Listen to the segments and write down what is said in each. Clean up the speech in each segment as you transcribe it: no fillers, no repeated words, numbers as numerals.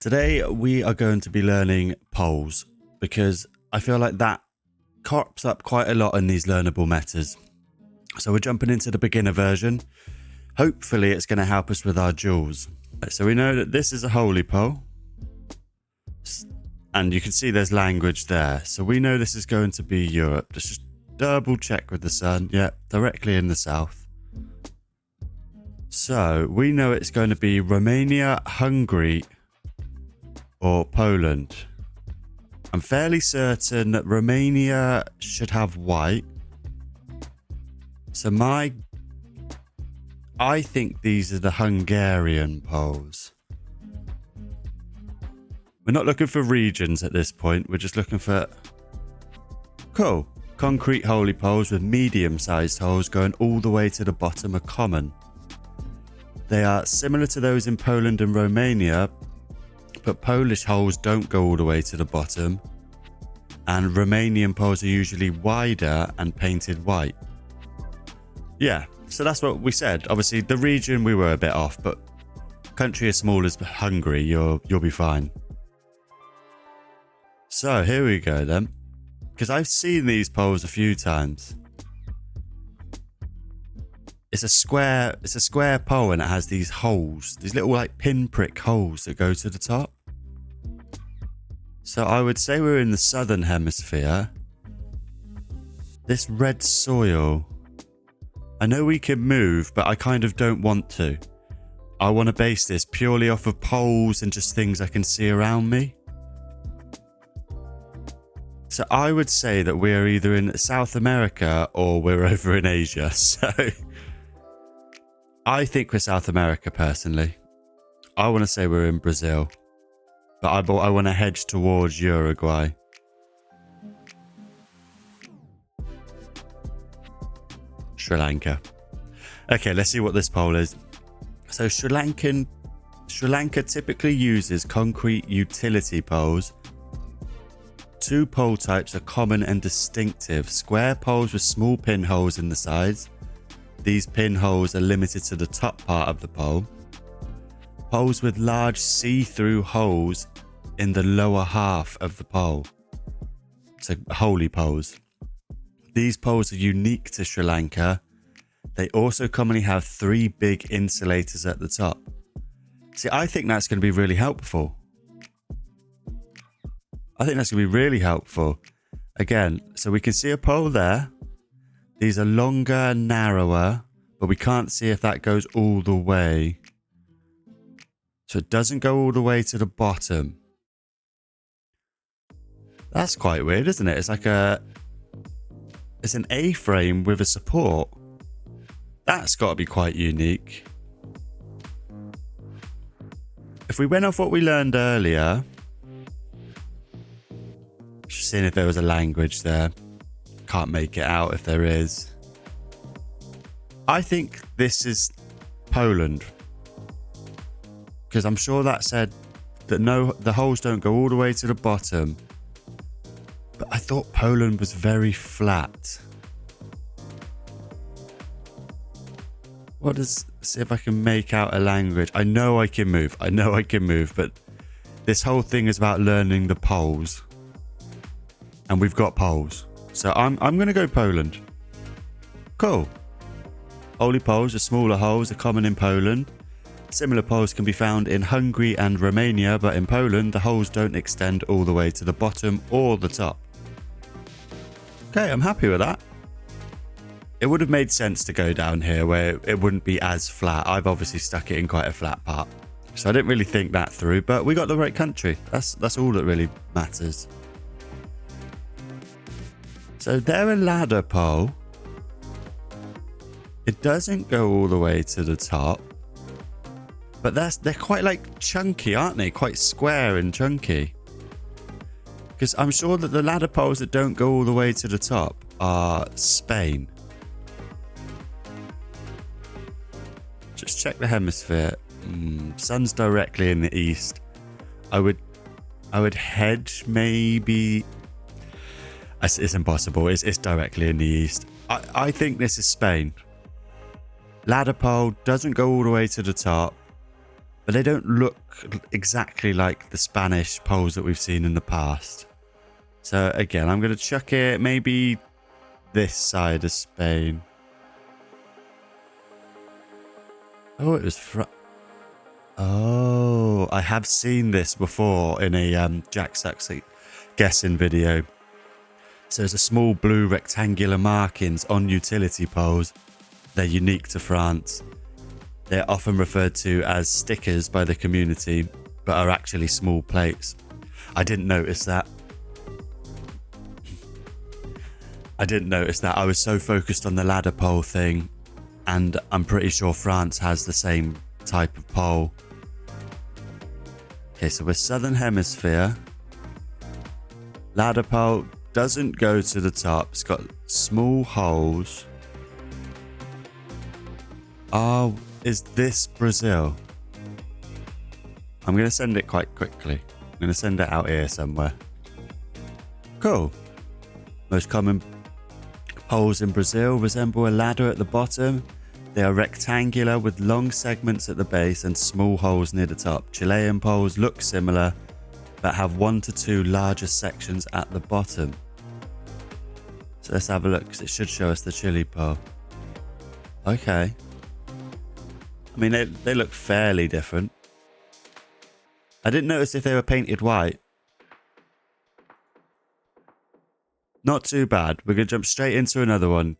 Today we are going to be learning poles because I feel like that crops up quite a lot in these learnable metas. So we're jumping into the beginner version. Hopefully it's going to help us with our duels. So we know that this is a holy pole. And you can see there's language there. So we know this is going to be Europe. Let's just double check with the sun. Yeah, directly in the south. So we know it's going to be Romania, Hungary, or Poland. I'm fairly certain that Romania should have white. So I think these are the Hungarian poles. We're not looking for regions at this point. We're just looking for cool concrete holy poles with medium-sized holes going all the way to the bottom are common. They are similar to those in Poland and Romania, but Polish holes don't go all the way to the bottom, and Romanian poles are usually wider and painted white. Yeah, so that's what we said. Obviously, the region we were a bit off, but country as small as Hungary, you'll be fine. So here we go then, because I've seen these poles a few times. It's a square pole and it has these holes, these little like pinprick holes that go to the top. So I would say we're in the southern hemisphere. This red soil, I know we can move, but I kind of don't want to. I want to base this purely off of poles and just things I can see around me. So I would say that we're either in South America or we're over in Asia. So I think we're South America personally. I want to say we're in Brazil, but I want to hedge towards Uruguay. Sri Lanka. Okay, let's see what this pole is. So Sri Lanka typically uses concrete utility poles. Two pole types are common and distinctive. Square poles with small pinholes in the sides. These pinholes are limited to the top part of the pole. Poles with large see-through holes in the lower half of the pole. So holy poles. These poles are unique to Sri Lanka. They also commonly have 3 big insulators at the top. See, I think that's going to be really helpful. Again, so we can see a pole there. These are longer, narrower, but we can't see if that goes all the way. So it doesn't go all the way to the bottom. That's quite weird, isn't it? It's like it's an A-frame with a support. That's got to be quite unique. If we went off what we learned earlier, just seeing if there was a language there. Can't make it out if there is. I think this is Poland, because I'm sure that said that the holes don't go all the way to the bottom, but I thought Poland was very flat. See if I can make out a language. I know I can move, but this whole thing is about learning the poles, and we've got poles. So I'm going to go Poland. Cool. Holy poles, the smaller holes, are common in Poland. Similar poles can be found in Hungary and Romania, but in Poland, the holes don't extend all the way to the bottom or the top. Okay, I'm happy with that. It would have made sense to go down here where it wouldn't be as flat. I've obviously stuck it in quite a flat part. So I didn't really think that through, but we got the right country. That's all that really matters. So they're a ladder pole. It doesn't go all the way to the top. But they're quite like chunky, aren't they? Quite square and chunky. Because I'm sure that the ladder poles that don't go all the way to the top are Spain. Just check the hemisphere. Sun's directly in the east. I would hedge maybe. It's impossible. It's directly in the east. I think this is Spain. Ladder pole doesn't go all the way to the top. but they don't look exactly like the Spanish poles that we've seen in the past. So again, I'm going to chuck it maybe this side of Spain. Oh, it was oh, I have seen this before in a Geoguessr video. So there's a small blue rectangular markings on utility poles. They're unique to France. They're often referred to as stickers by the community, but are actually small plates. I didn't notice that. I was so focused on the ladder pole thing, and I'm pretty sure France has the same type of pole. Okay, so we're Southern Hemisphere. Ladder pole doesn't go to the top. It's got small holes. Oh, is this Brazil? I'm going to send it quite quickly. I'm going to send it out here somewhere. Cool. Most common poles in Brazil resemble a ladder at the bottom. They are rectangular with long segments at the base and small holes near the top. Chilean poles look similar, but have 1 to 2 larger sections at the bottom. So let's have a look, because it should show us the Chile pole. Okay. I mean, they look fairly different. I didn't notice if they were painted white. Not too bad. We're going to jump straight into another one.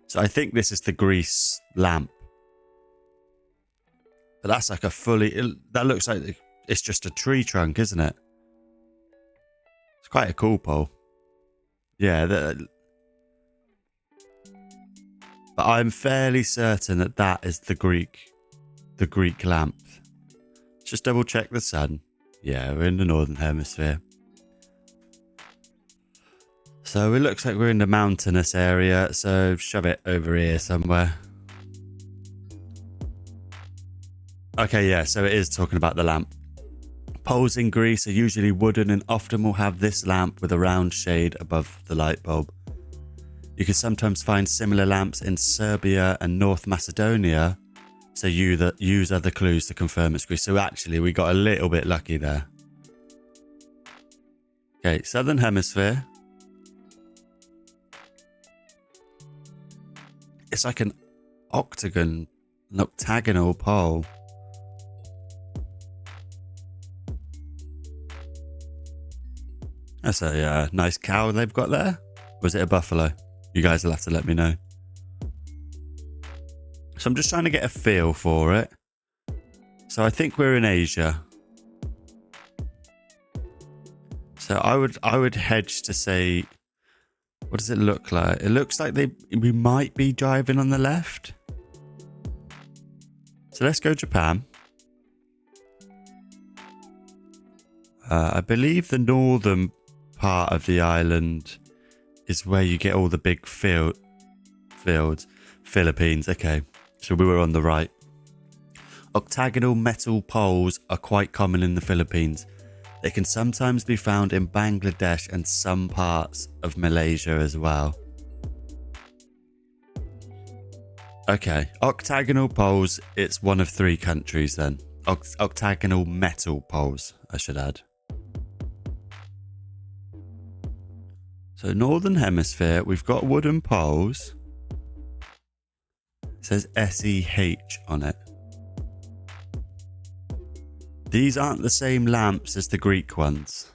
So I think this is the Greece lamp. But that's like a that looks like it's just a tree trunk, isn't it? It's quite a cool pole. Yeah. But I'm fairly certain that is the Greek lamp. Let's just double check the sun. Yeah, we're in the Northern Hemisphere. So it looks like we're in the mountainous area, so shove it over here somewhere. Okay, yeah, so it is talking about the lamp. Poles in Greece are usually wooden and often will have this lamp with a round shade above the light bulb. You can sometimes find similar lamps in Serbia and North Macedonia, so use other clues to confirm it's Greece. So actually, we got a little bit lucky there. Okay, Southern Hemisphere. It's like an octagonal pole. That's a nice cow they've got there. Or is it a buffalo? You guys will have to let me know. So I'm just trying to get a feel for it. So I think we're in Asia. So I would hedge to say, what does it look like? It looks like we might be driving on the left. So let's go Japan. I believe the northern part of the island is where you get all the big fields. Philippines. Okay, so we were on the right. Octagonal metal poles are quite common in the Philippines. They can sometimes be found in Bangladesh and some parts of Malaysia as well. Okay, octagonal poles, it's one of 3 countries then. Octagonal metal poles, I should add. So Northern Hemisphere, we've got wooden poles. It says SEH on it. These aren't the same lamps as the Greek ones.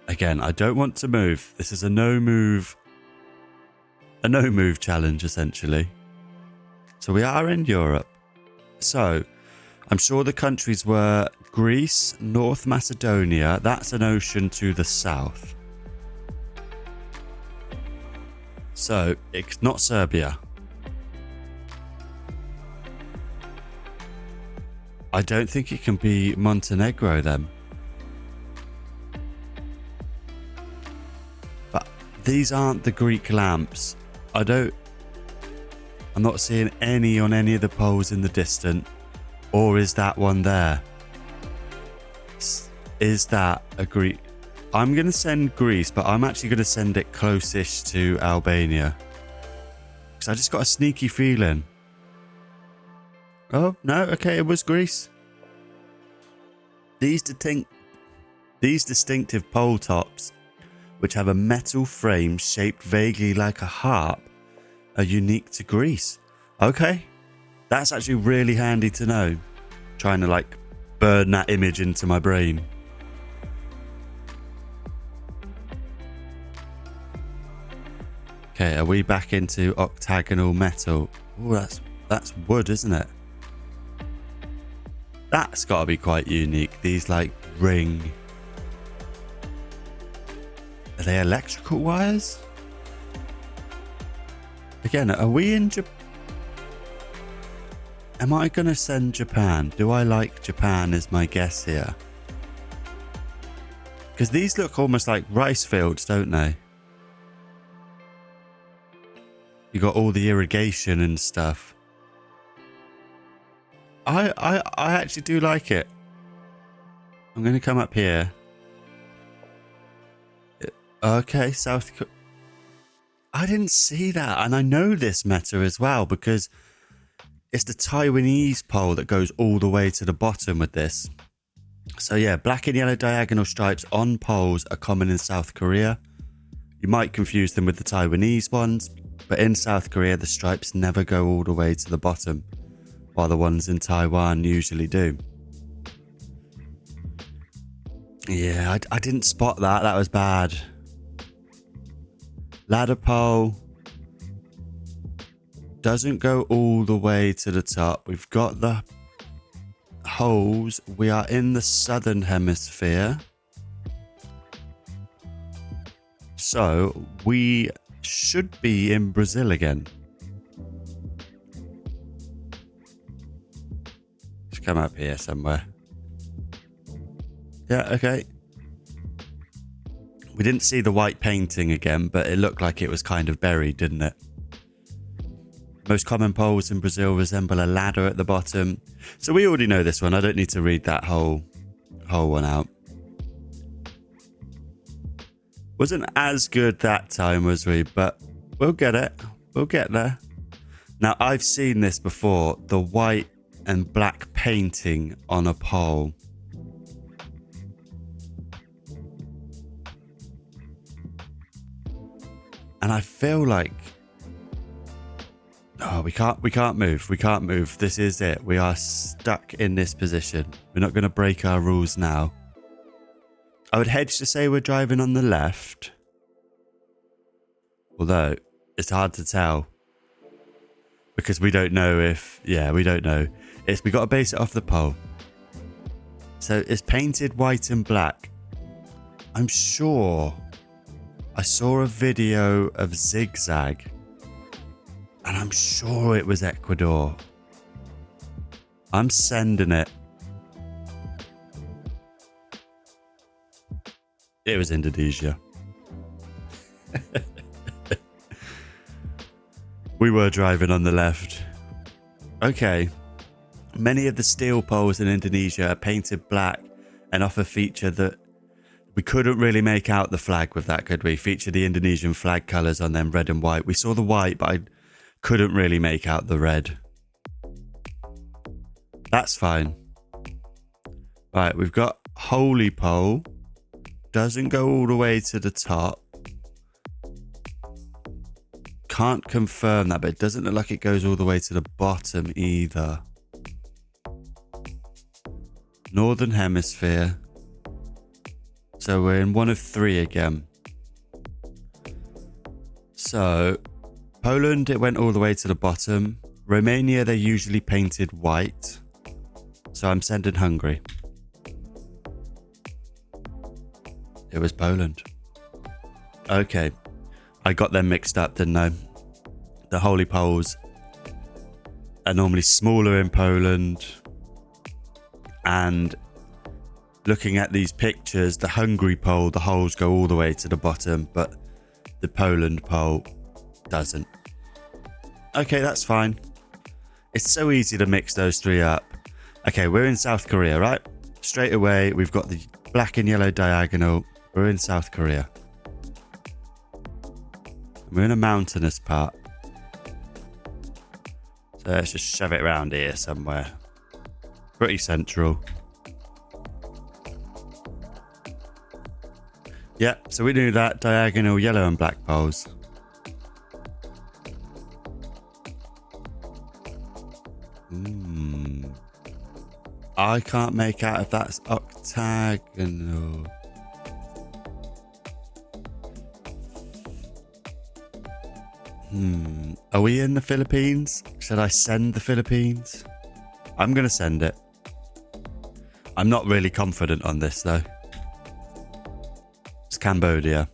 Again, I don't want to move. This is a no move challenge essentially. So we are in Europe. So I'm sure the countries were Greece, North Macedonia. That's an ocean to the south. So it's not Serbia. I don't think it can be Montenegro then. But these aren't the Greek lamps. I'm not seeing any on any of the poles in the distance. Or is that one there? Is that a Greek? I'm going to send Greece, but I'm actually going to send it closest to Albania. Because I just got a sneaky feeling. Oh, no. Okay, it was Greece. These distinctive pole tops, which have a metal frame shaped vaguely like a harp, are unique to Greece. Okay. That's actually really handy to know. Trying to like burn that image into my brain. Okay, are we back into octagonal metal? Oh, that's wood, isn't it? That's got to be quite unique. These like ring. Are they electrical wires? Again, are we in Japan? Am I going to send Japan? Do I like Japan is my guess here. Because these look almost like rice fields, don't they? You got all the irrigation and stuff. I actually do like it. I'm going to come up here. Okay, South Korea. I didn't see that. And I know this meta as well because it's the Taiwanese pole that goes all the way to the bottom with this. So yeah, black and yellow diagonal stripes on poles are common in South Korea. You might confuse them with the Taiwanese ones, but in South Korea, the stripes never go all the way to the bottom, while the ones in Taiwan usually do. Yeah, I didn't spot that. That was bad. Ladder pole doesn't go all the way to the top. We've got the holes. We are in the southern hemisphere. So we should be in Brazil again. Let's come up here somewhere. Yeah, okay. We didn't see the white painting again, but it looked like it was kind of buried, didn't it? Most common poles in Brazil resemble a ladder at the bottom. So we already know this one. I don't need to read that whole one out. Wasn't as good that time, was we? But we'll get it. We'll get there. Now, I've seen this before. The white and black painting on a pole. And I feel like... Oh, we can't move. We can't move. This is it. We are stuck in this position. We're not going to break our rules now. I would hedge to say we're driving on the left. Although, it's hard to tell. Because we don't know if... Yeah, we don't know. We got to base it off the pole. So, it's painted white and black. I'm sure I saw a video of Zigzag. And I'm sure it was Ecuador. I'm sending it. It was Indonesia. We were driving on the left. Okay. Many of the steel poles in Indonesia are painted black and offer feature that we couldn't really make out the flag with that, could we? Feature the Indonesian flag colours on them, red and white. We saw the white, but I couldn't really make out the red. That's fine. Right, we've got holy pole. Doesn't go all the way to the top. Can't confirm that, but it doesn't look like it goes all the way to the bottom either. Northern hemisphere. So we're in one of three again. So Poland, it went all the way to the bottom. Romania, they're usually painted white. So I'm sending Hungary. It was Poland. Okay. I got them mixed up, didn't I? The holy poles are normally smaller in Poland. And looking at these pictures, the Hungary pole, the holes go all the way to the bottom, but the Poland pole doesn't. Okay, that's fine. It's so easy to mix those three up. Okay, we're in South Korea, right? Straight away, we've got the black and yellow diagonal. We're in South Korea. We're in a mountainous part. So let's just shove it around here somewhere. Pretty central. Yeah, so we do that diagonal yellow and black poles. I can't make out if that's octagonal. Are we in the Philippines? Should I send the Philippines? I'm going to send it. I'm not really confident on this though. It's Cambodia.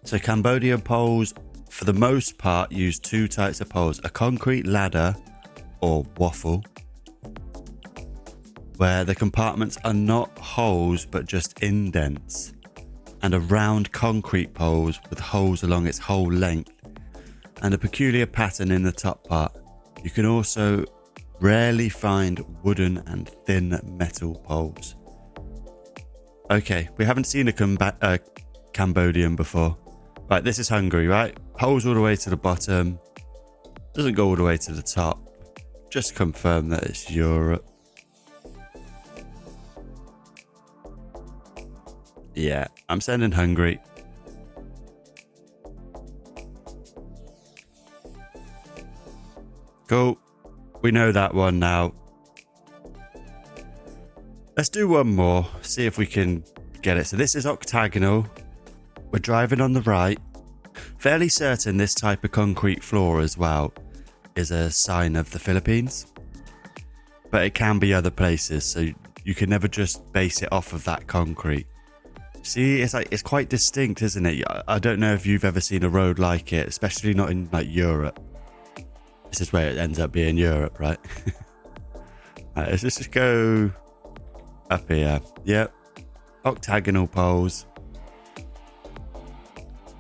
So Cambodia poles, for the most part, use two types of poles. A concrete ladder or waffle, where the compartments are not holes but just indents, and a round concrete poles with holes along its whole length and a peculiar pattern in the top part. You can also rarely find wooden and thin metal poles. Okay, we haven't seen a Cambodian before. Right, this is Hungary, right? Poles all the way to the bottom. Doesn't go all the way to the top. Just confirm that it's Europe. Yeah, I'm sending Hungary. Cool. We know that one now. Let's do one more. See if we can get it. So this is octagonal. We're driving on the right. Fairly certain this type of concrete floor as well is a sign of the Philippines. But it can be other places. So you can never just base it off of that concrete. See, it's quite distinct, isn't it? I don't know if you've ever seen a road like it, especially not in like Europe. This is where it ends up being Europe, right? Right, let's just go up here. Yep, octagonal poles.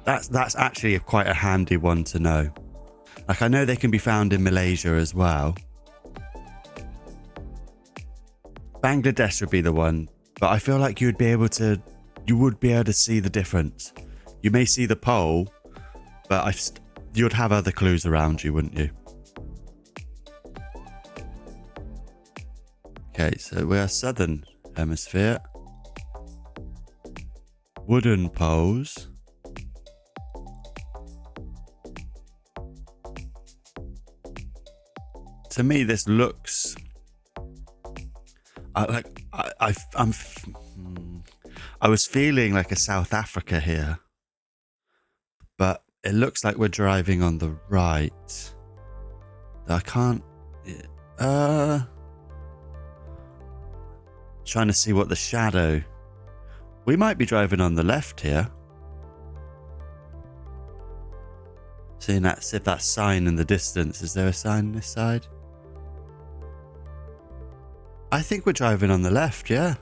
That's actually quite a handy one to know. Like, I know they can be found in Malaysia as well. Bangladesh would be the one, but I feel like you would be able to see the difference. You may see the pole, but you'd have other clues around you, wouldn't you? Okay, so we are southern hemisphere. Wooden poles. To me, this looks I was feeling like a South Africa here, but it looks like we're driving on the right. I can't. Trying to see what the shadow. We might be driving on the left here. Seeing that sign in the distance. Is there a sign on this side? I think we're driving on the left, yeah.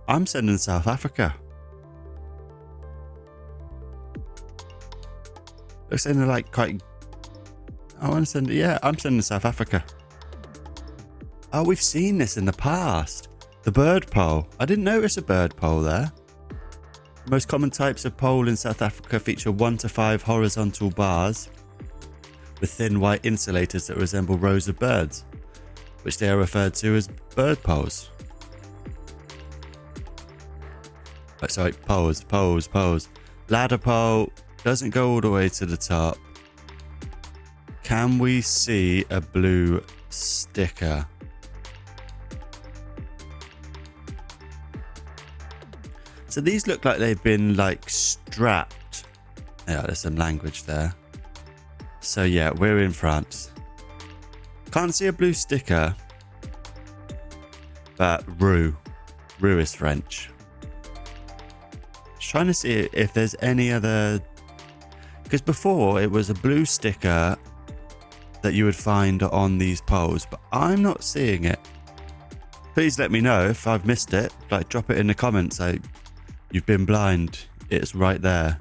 I'm sending South Africa. Looks like quite... I want to send... Yeah, I'm sending South Africa. Oh, we've seen this in the past. The bird pole. I didn't notice a bird pole there. The most common types of pole in South Africa feature 1 to 5 horizontal bars with thin white insulators that resemble rows of birds, which they are referred to as bird poles. Oh, sorry, poles. Ladder pole doesn't go all the way to the top. Can we see a blue sticker? So these look like they've been like strapped. Yeah, there's some language there. So yeah, we're in France. Can't see a blue sticker, but roux is French. Just trying to see if there's any other, because before it was a blue sticker that you would find on these poles, but I'm not seeing it. Please let me know if I've missed it. Like, drop it in the comments. Like, you've been blind. It's right there.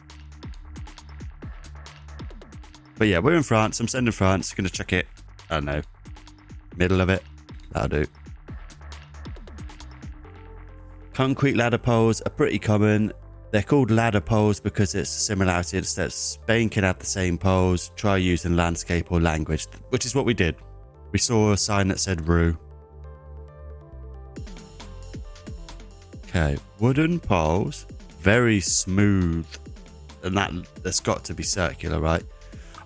But yeah, we're in France. I'm sending France. Gonna check it. I don't know. Middle of it. That'll do. Concrete ladder poles are pretty common. They're called ladder poles because it's a similarity. It's that Spain can have the same poles. Try using landscape or language, which is what we did. We saw a sign that said Rue. Okay, wooden poles, very smooth, and that's got to be circular, right?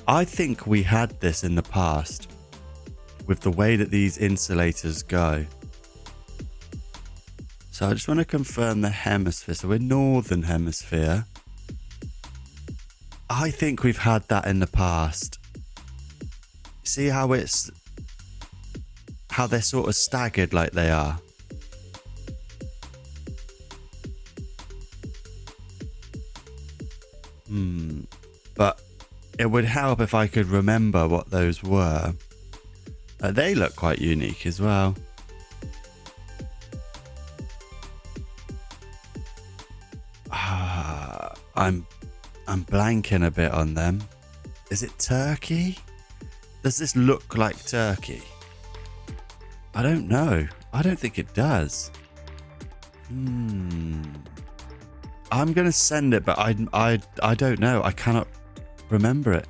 I think we had this in the past with the way that these insulators go. So I just want to confirm the hemisphere. So we're northern hemisphere. I think we've had that in the past. See how they're sort of staggered like they are. But it would help if I could remember what those were. They look quite unique as well. I'm blanking a bit on them. Is it Turkey? Does this look like Turkey? I don't know. I don't think it does. I'm gonna send it, but I don't know. I cannot remember it.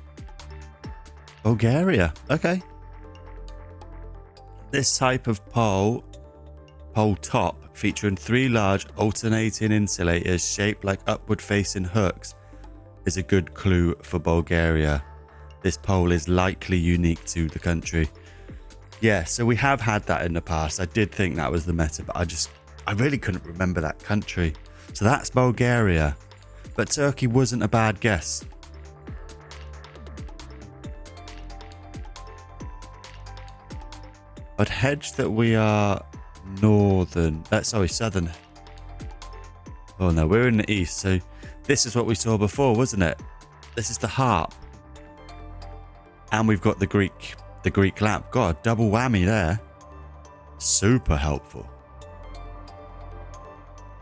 Bulgaria. Okay. This type of pole top featuring 3 large alternating insulators shaped like upward facing hooks is a good clue for Bulgaria. This pole is likely unique to the country. Yeah, so we have had that in the past. I did think that was the meta, but I really couldn't remember that country. So that's Bulgaria. But Turkey wasn't a bad guess. I'd hedge that we are southern. Oh no, we're in the east. So this is what we saw before, wasn't it? This is the harp. And we've got the Greek lamp. God, double whammy there. Super helpful.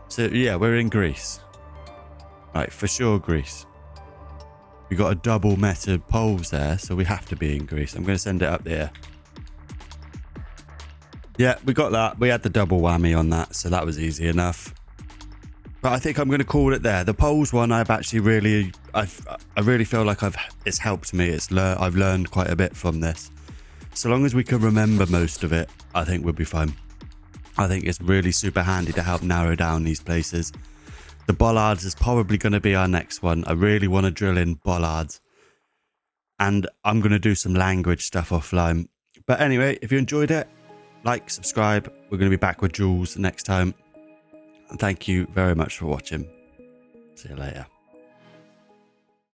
So yeah, we're in Greece. Right, for sure Greece. We got a double meta poles there, so we have to be in Greece. I'm going to send it up there. Yeah, we got that. We had the double whammy on that, so that was easy enough. But I think I'm going to call it there. The poles one, I really feel like it's helped me. I've learned quite a bit from this. So long as we can remember most of it, I think we'll be fine. I think it's really super handy to help narrow down these places. The bollards is probably going to be our next one. I really want to drill in bollards. And I'm going to do some language stuff offline. But anyway, if you enjoyed it, like, subscribe. We're going to be back with duels next time. And thank you very much for watching. See you later.